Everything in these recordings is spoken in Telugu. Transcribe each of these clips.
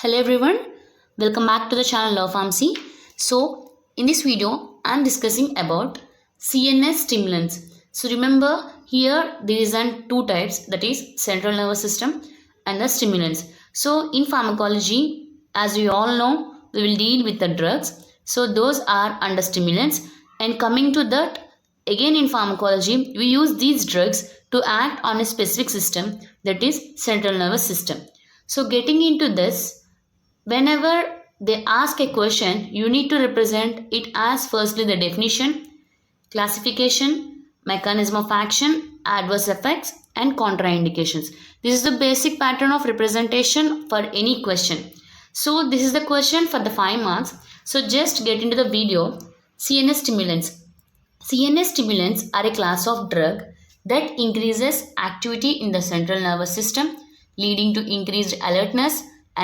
Hello everyone, welcome back to the channel of Pharmacy. So in this video I am discussing about CNS stimulants. So remember here there is two types, that is central nervous system and the stimulants. So in pharmacology, as we all know, we will deal with the drugs. So those are under stimulants, and coming to that, again in pharmacology we use these drugs to act on a specific system, that is central nervous system. So getting into this, whenever they ask a question, you need to represent it as firstly the definition, classification, mechanism of action, adverse effects, and contraindications. This is the basic pattern of representation for any question. So this is the question for the 5 marks. So just get into the video. CNS stimulants. CNS stimulants are a class of drug that increases activity in the central nervous system, leading to increased alertness,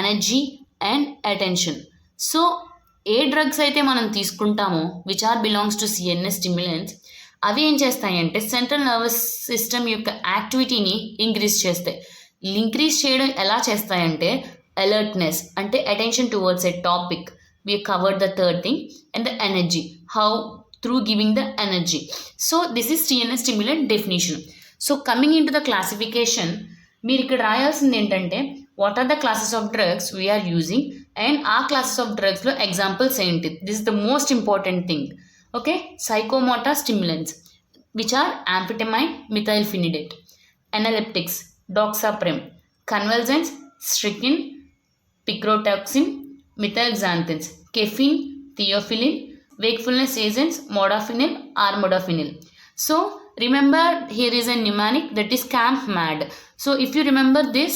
energy and attention. So ఏ డ్రగ్స్ అయితే మనం తీసుకుంటామో which are belongs to CNS stimulants, అవి ఏం చేస్తాయంటే సెంట్రల్ నర్వస్ సిస్టమ్ యొక్క యాక్టివిటీని ఇంక్రీజ్ చేస్తాయి. ఇంక్రీజ్ చేయడం ఎలా చేస్తాయంటే అలర్ట్నెస్ అంటే attention towards a topic, we covered the third thing, and the energy, how through giving the energy. So this is CNS stimulant definition. So coming into the classification, మీరు ఇక్కడ రాయాల్సింది ఏంటంటే what are the classes of drugs we are using and ఆ క్లాసెస్ ఆఫ్ డ్రగ్స్లో ఎగ్జాంపుల్స్ ఏంటి. This is the most important thing. Okay, psychomotor stimulants which are amphetamine, methylphenidate, analeptics, doxapram, convulsants, strychnine, picrotoxin, methylxanthines, caffeine, theophylline, wakefulness agents, modafinil or modafinil. So remember here is a mnemonic, that is camp mad. So if you remember this,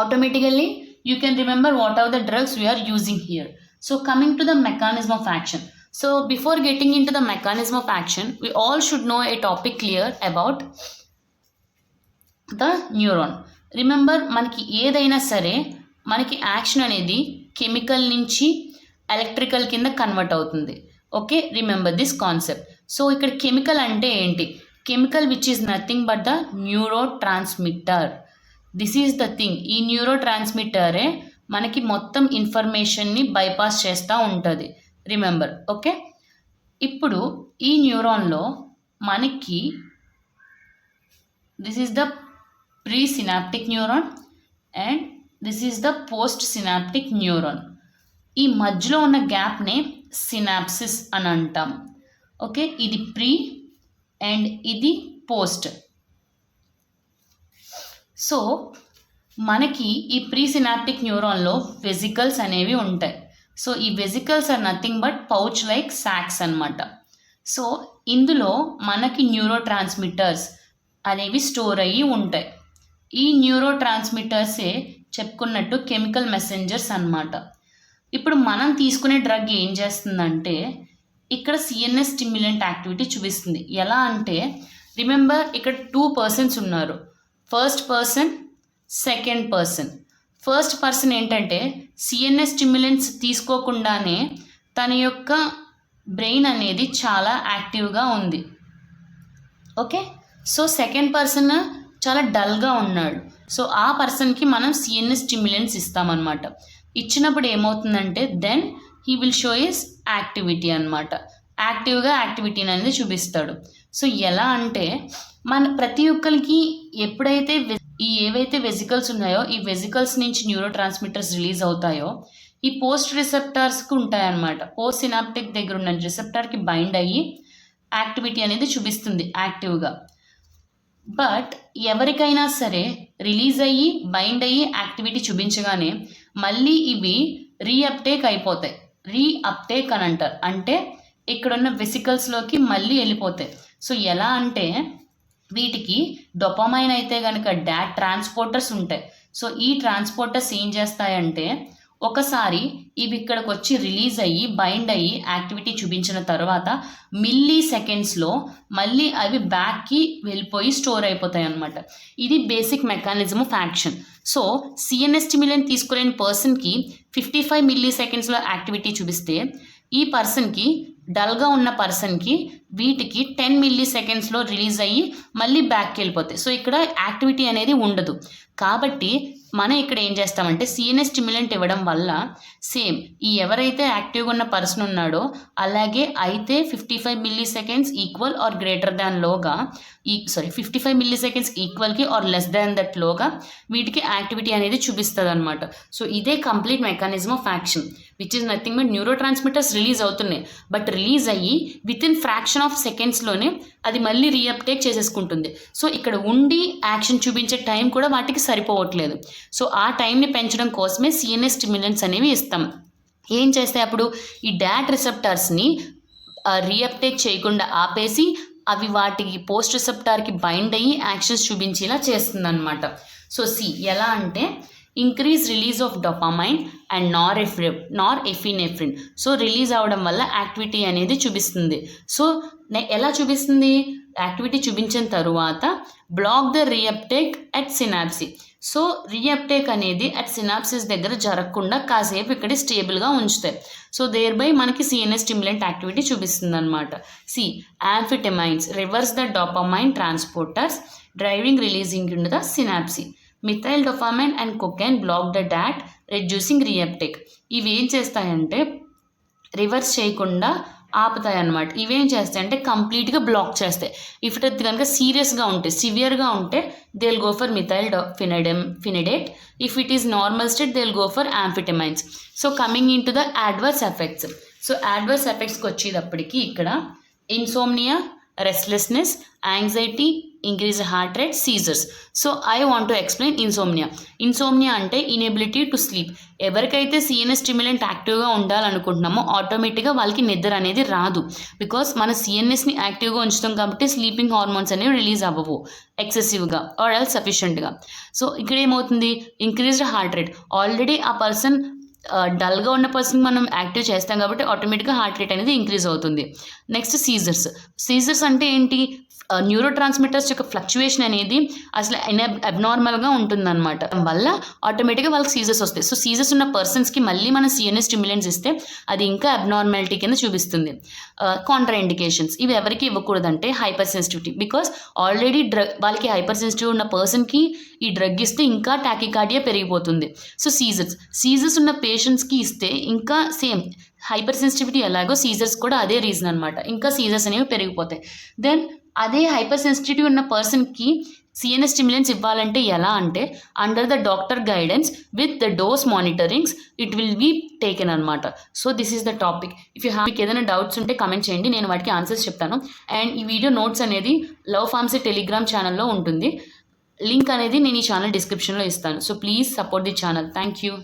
automatically you can remember what are the drugs we are using here. So coming to the mechanism of action. So before getting into the mechanism of action, we all should know a topic clear about the neuron. Remember మనకి ఏదైనా సరే మనకి యాక్షన్ అనేది కెమికల్ నుంచి ఎలక్ట్రికల్ కింద కన్వర్ట్ అవుతుంది. Okay, remember this concept. So ఇక్కడ కెమికల్ అంటే ఏంటి? Chemical which is nothing but the neuro transmitter. This is the thing. ఈ న్యూరో ట్రాన్స్మిటరే మనకి మొత్తం ఇన్ఫర్మేషన్ని బైపాస్ చేస్తూ ఉంటుంది. రిమెంబర్. ఓకే, ఇప్పుడు ఈ న్యూరాన్లో మనకి this is the pre synaptic neuron and this is the post synaptic neuron. ఈ మధ్యలో ఉన్న గ్యాప్నే సినాప్సిస్ అని అంటాం. ఓకే, ఇది ప్రీ అండ్ ఇది పోస్ట్. సో మనకి ఈ ప్రీ సినాప్టిక్ న్యూరాన్లో వెసికల్స్ అనేవి ఉంటాయి. సో ఈ vesicles are nothing but pouch like sacs అనమాట. సో ఇందులో మనకి న్యూరో ట్రాన్స్మిటర్స్ అనేవి స్టోర్ అయ్యి ఉంటాయి. ఈ న్యూరో ట్రాన్స్మిటర్సే చెప్పుకున్నట్టు కెమికల్ మెసెంజర్స్ అన్నమాట. ఇప్పుడు మనం తీసుకునే డ్రగ్ ఏం చేస్తుందంటే ఇక్కడ సిఎన్ఎస్ స్టిమ్యులెంట్ యాక్టివిటీ చూపిస్తుంది. ఎలా అంటే రిమెంబర్ ఇక్కడ 2 persons ఉన్నారు, first person, second person. First person ఏంటంటే సిఎన్ఎస్ స్టిమ్యులెంట్స్ తీసుకోకుండానే తన యొక్క బ్రెయిన్ అనేది చాలా యాక్టివ్గా ఉంది. ఓకే, సో సెకండ్ పర్సన్ చాలా డల్గా ఉన్నాడు. సో ఆ పర్సన్కి మనం సిఎన్ఎస్ స్టిమ్యులెంట్స్ ఇస్తామన్నమాట. ఇచ్చినప్పుడు ఏమవుతుందంటే then he will show his activity అనమాట. యాక్టివ్గా యాక్టివిటీని అనేది చూపిస్తాడు. సో ఎలా అంటే మన ప్రతి ఒక్కరికి ఎప్పుడైతే ఈ ఏవైతే వెసికల్స్ ఉన్నాయో ఈ వెసికల్స్ నుంచి న్యూరో ట్రాన్స్మిటర్స్ రిలీజ్ అవుతాయో ఈ పోస్ట్ రిసెప్టార్స్కి ఉంటాయన్నమాట. పోస్ట్ సినాప్టిక్ దగ్గర ఉన్న రిసెప్టార్కి బైండ్ అయ్యి యాక్టివిటీ అనేది చూపిస్తుంది యాక్టివ్గా. బట్ ఎవరికైనా సరే రిలీజ్ అయ్యి బైండ్ అయ్యి యాక్టివిటీ చూపించగానే మళ్ళీ ఇవి రీఅప్టేక్ అయిపోతాయి. రీఅప్టేక్ అని అంటారు, అంటే ఇక్కడున్న వెసికల్స్లోకి మళ్ళీ వెళ్ళిపోతాయి. సో ఎలా అంటే వీటికి డొపామైన్ అయితే కనుక డాట్ ట్రాన్స్పోర్టర్స్ ఉంటాయి. సో ఈ ట్రాన్స్పోర్టర్స్ ఏం చేస్తాయంటే ఒకసారి ఇవి ఇక్కడికి వచ్చి రిలీజ్ అయ్యి బైండ్ అయ్యి యాక్టివిటీ చూపించిన తర్వాత మిల్లీ సెకండ్స్లో మళ్ళీ అవి బ్యాక్కి వెళ్ళిపోయి స్టోర్ అయిపోతాయి అన్నమాట. ఇది basic mechanism of action. So CNS stimulant తీసుకోలేని పర్సన్కి 55 millisecondsలో యాక్టివిటీ చూపిస్తే ఈ పర్సన్కి డల్గా ఉన్న పర్సన్కి వీటికి 10 millisecondsలో రిలీజ్ అయ్యి మళ్ళీ బ్యాక్కి వెళ్ళిపోతాయి. సో ఇక్కడ యాక్టివిటీ అనేది ఉండదు. కాబట్టి మనం ఇక్కడ ఏం చేస్తామంటే సిఎన్ఎస్ స్టిమ్యులెంట్ ఇవ్వడం వల్ల సేమ్ ఈ ఎవరైతే యాక్టివ్గా ఉన్న పర్సన్ ఉన్నాడో అలాగే అయితే 55 milliseconds equal or greater than లోగా 55 మిల్లీ సెకండ్స్ ఈక్వల్కి ఆర్ లెస్ దాన్ దట్ లోగా వీటికి యాక్టివిటీ అనేది చూపిస్తుంది అనమాట. సో ఇదే complete mechanism of action which is nothing but neurotransmitters release అవుతున్నాయి, బట్ రిలీజ్ అయ్యి విత్ ఇన్ ఫ్రాక్షన్ ఆఫ్ సెకండ్స్లోనే అది మళ్ళీ రీఅప్టేక్ చేసేసుకుంటుంది. సో ఇక్కడ ఉండి యాక్షన్ చూపించే టైం కూడా వాటికి సరిపోవట్లేదు. సో ఆ టైంని పెంచడం కోసమే సిఎన్ఎస్ స్టిమ్యులెంట్స్ అనేవి ఇస్తాం. ఏం చేస్తే అప్పుడు ఈ డాట్ రిసెప్టార్స్ని రీఅప్టేక్ చేయకుండా ఆపేసి అవి వాటికి పోస్ట్ రిసెప్టార్కి బైండ్ అయ్యి యాక్షన్స్ చూపించేలా చేస్తుంది అనమాట. సో ఎలా అంటే increase release of dopamine and norepinephrine. So release అవ్వడం వల్ల యాక్టివిటీ అనేది చూపిస్తుంది. సో ఎలా చూపిస్తుంది? యాక్టివిటీ చూపించిన తరువాత block the reuptake at synapse. So reuptake అనేది అట్ సినాప్సిస్ దగ్గర జరగకుండా కాసేపు ఇక్కడ స్టేబుల్గా ఉంచుతాయి. సో దేర్ బై మనకి సిఎన్ఎస్ స్టిమ్యులెంట్ యాక్టివిటీ చూపిస్తుంది అనమాట. Amphetamines reverse the dopamine transporters driving releasing in the synapse. Methyl dopamine and cocaine block the DAT reducing reuptake. ఇవి ఏం చేస్తాయంటే రివర్స్ చేయకుండా ఆపుతాయి అన్నమాట. ఇవేం చేస్తాయంటే కంప్లీట్గా బ్లాక్ చేస్తాయి. ఇఫ్ ఇట్ కనుక సీరియస్గా ఉంటే సివియర్గా ఉంటే they will go for methylphenidate. If it is normal state they will go for amphetamines. So coming in to the adverse effects. So adverse ఎఫెక్ట్స్కి వచ్చేటప్పటికి ఇక్కడ insomnia, restlessness, anxiety, increase heart rate, seizures. So I want to explain insomnia. Insomnia అంటే ఇన్ఎబిలిటీ టు స్లీప్. ఎవరికైతే సిఎన్ఎస్ స్టిమ్యులెంట్ యాక్టివ్గా ఉండాలనుకుంటున్నామో ఆటోమేటిక్గా వాళ్ళకి నిద్ర అనేది రాదు. బికాస్ మన సిఎన్ఎస్ని యాక్టివ్గా ఉంచుతాం కాబట్టి స్లీపింగ్ హార్మోన్స్ అనేవి రిలీజ్ అవ్వవు ఎక్సెసివ్గా ఆర్ ఎల్స్ సఫిషియెంట్గా. సో ఇక్కడ ఏమవుతుంది? Increased heart rate. ఆల్రెడీ ఆ పర్సన్ డల్గా ఉన్న పర్సన్ మనం యాక్టివ్ చేస్తాం కాబట్టి ఆటోమేటిక్గా హార్ట్ రేట్ అనేది ఇంక్రీజ్ అవుతుంది. నెక్స్ట్ సీజర్స్ అంటే ఏంటి? న్యూరో ట్రాన్స్మిటర్స్ యొక్క ఫ్లక్చువేషన్ అనేది అసలు అబ్నార్మల్గా ఉంటుందన్నమాట. వల్ల ఆటోమేటిక్గా వాళ్ళకి సీజర్స్ వస్తాయి. సో సీజర్స్ ఉన్న పర్సన్స్కి మళ్ళీ మనం సిఎన్ఎస్ స్టిమ్యులెంట్స్ ఇస్తే అది ఇంకా అబ్నార్మాలిటీ కింద చూపిస్తుంది. కాంట్రా ఇండికేషన్స్ ఇవి ఎవరికి ఇవ్వకూడదంటే హైపర్ సెన్సిటివిటీ. బికాస్ ఆల్రెడీ వాళ్ళకి హైపర్ సెన్సిటివ్ ఉన్న పర్సన్కి ఈ డ్రగ్ ఇస్తే ఇంకా టాకికార్డియా పెరిగిపోతుంది. సో సీజర్స్ ఉన్న పేషెంట్స్కి ఇస్తే ఇంకా సేమ్ హైపర్ సెన్సిటివిటీ ఎలాగో సీజర్స్ కూడా అదే రీజన్ అనమాట. ఇంకా సీజర్స్ అనేవి పెరిగిపోతాయి. దెన్ అదే హైపర్ సెన్సిటివిటీ ఉన్న పర్సన్కి సిఎన్ఎస్ స్టిమ్యులెంట్స్ ఇవ్వాలంటే ఎలా అంటే under the doctor guidance with the dose monitorings it will be taken అనమాట. So this is the topic. If you have మీకు ఏదైనా డౌట్స్ ఉంటే కమెంట్ చేయండి, నేను వాటికి ఆన్సర్స్ చెప్తాను. అండ్ ఈ వీడియో నోట్స్ అనేది లవ్ ఫార్మసీ టెలిగ్రామ్ ఛానల్లో ఉంటుంది. లింక్ అనేది నేను ఈ ఛానల్ డిస్క్రిప్షన్లో ఇస్తాను. So please support the channel. Thank you.